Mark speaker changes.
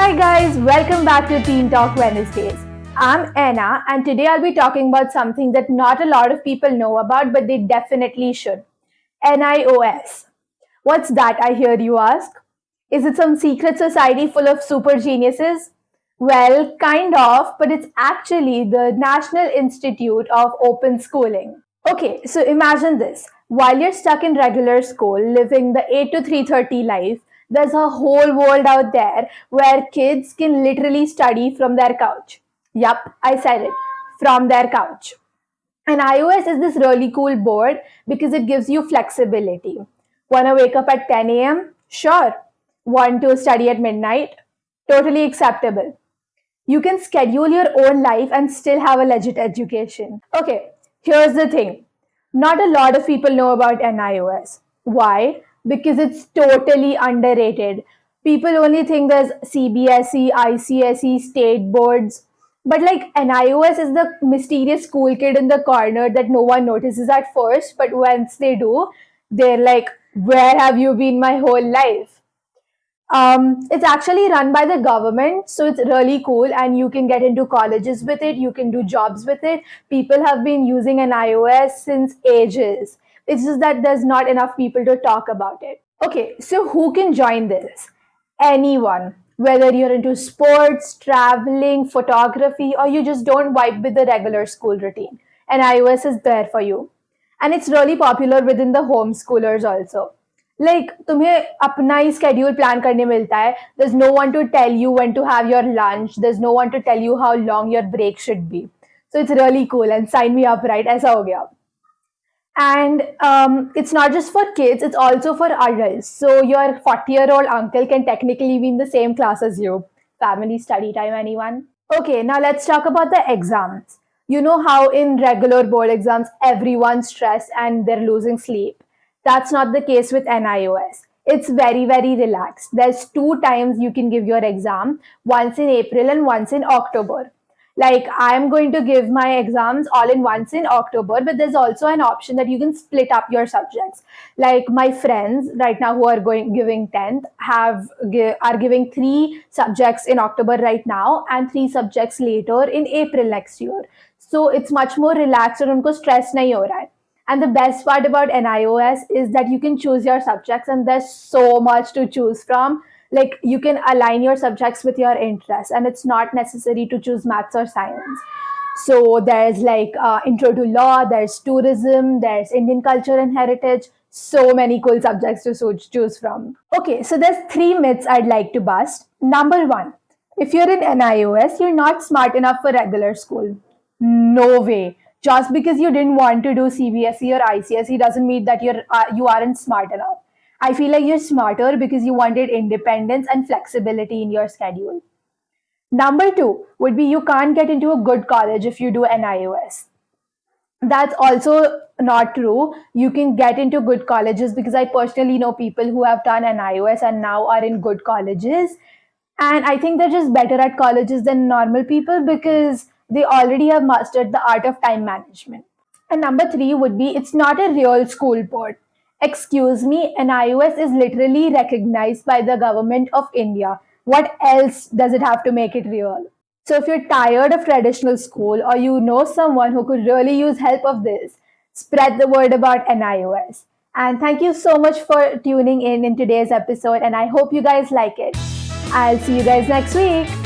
Speaker 1: Hi guys, welcome back to Teen Talk Wednesdays. I'm Aina and today I'll be talking about something that not a lot of people know about but they definitely should. NIOS. What's that, I hear you ask? Is it some secret society full of super geniuses? Well, kind of, but it's actually the National Institute of Open Schooling. Okay, so imagine this. While you're stuck in regular school, living the 8 to 3:30 life, there's a whole world out there where kids can literally study from their couch. Yup, I said it. From their couch. And iOS is this really cool board because it gives you flexibility. Want to wake up at 10 a.m.? Sure. Want to study at midnight? Totally acceptable. You can schedule your own life and still have a legit education. Okay, here's the thing. Not a lot of people know about NIOS. Why? Because it's totally underrated. People only think there's CBSE, ICSE, state boards. But like NIOS is the mysterious cool kid in the corner that no one notices at first, but once they do, they're like, where have you been my whole life? It's actually run by the government, so it's really cool, and you can get into colleges with it. You can do jobs with it. People have been using an iOS since ages. It's just that there's not enough people to talk about it. Okay, so who can join this? Anyone. Whether you're into sports, traveling, photography, or you just don't vibe with the regular school routine, and iOS is there for you. And it's really popular within the homeschoolers also. Like तुम्हें अपना ही schedule plan करने मिलता है. There's no one to tell you when to have your lunch. There's no one to tell you how long your break should be. So it's really cool and sign me up, right? ऐसा हो गया. And it's not just for kids, it's also for adults. So your 40-year-old uncle can technically be in the same class as you. Family study time, anyone? Okay, now let's talk about the exams. You know how in regular board exams everyone's stressed and they're losing sleep? That's not the case with NIOS. It's very, very relaxed. There's two times you can give your exam, once in April and once in October. Like I'm going to give my exams all in once in October, but there's also an option that you can split up your subjects. Like my friends right now who are going giving 10th are giving three subjects in October right now and three subjects later in April next year. So it's much more relaxed and उनको stress नहीं हो रहा है. And the best part about NIOS is that you can choose your subjects and there's so much to choose from. Like you can align your subjects with your interests and it's not necessary to choose maths or science. So there's like intro to law, there's tourism, there's Indian culture and heritage. So many cool subjects to choose from. Okay, so there's three myths I'd like to bust. Number one, if you're in NIOS, you're not smart enough for regular school. No way. Just because you didn't want to do CBSE or ICSE doesn't mean that you aren't smart enough. I feel like you're smarter because you wanted independence and flexibility in your schedule. Number two would be you can't get into a good college if you do NIOS. That's also not true. You can get into good colleges because I personally know people who have done NIOS and now are in good colleges. And I think they're just better at colleges than normal people because they already have mastered the art of time management. And number three would be it's not a real school board. Excuse me, an iOS is literally recognized by the government of India. What else does it have to make it real? So if you're tired of traditional school or you know someone who could really use help of this, spread the word about NIOS. And thank you so much for tuning in today's episode and I hope you guys like it. I'll see you guys next week.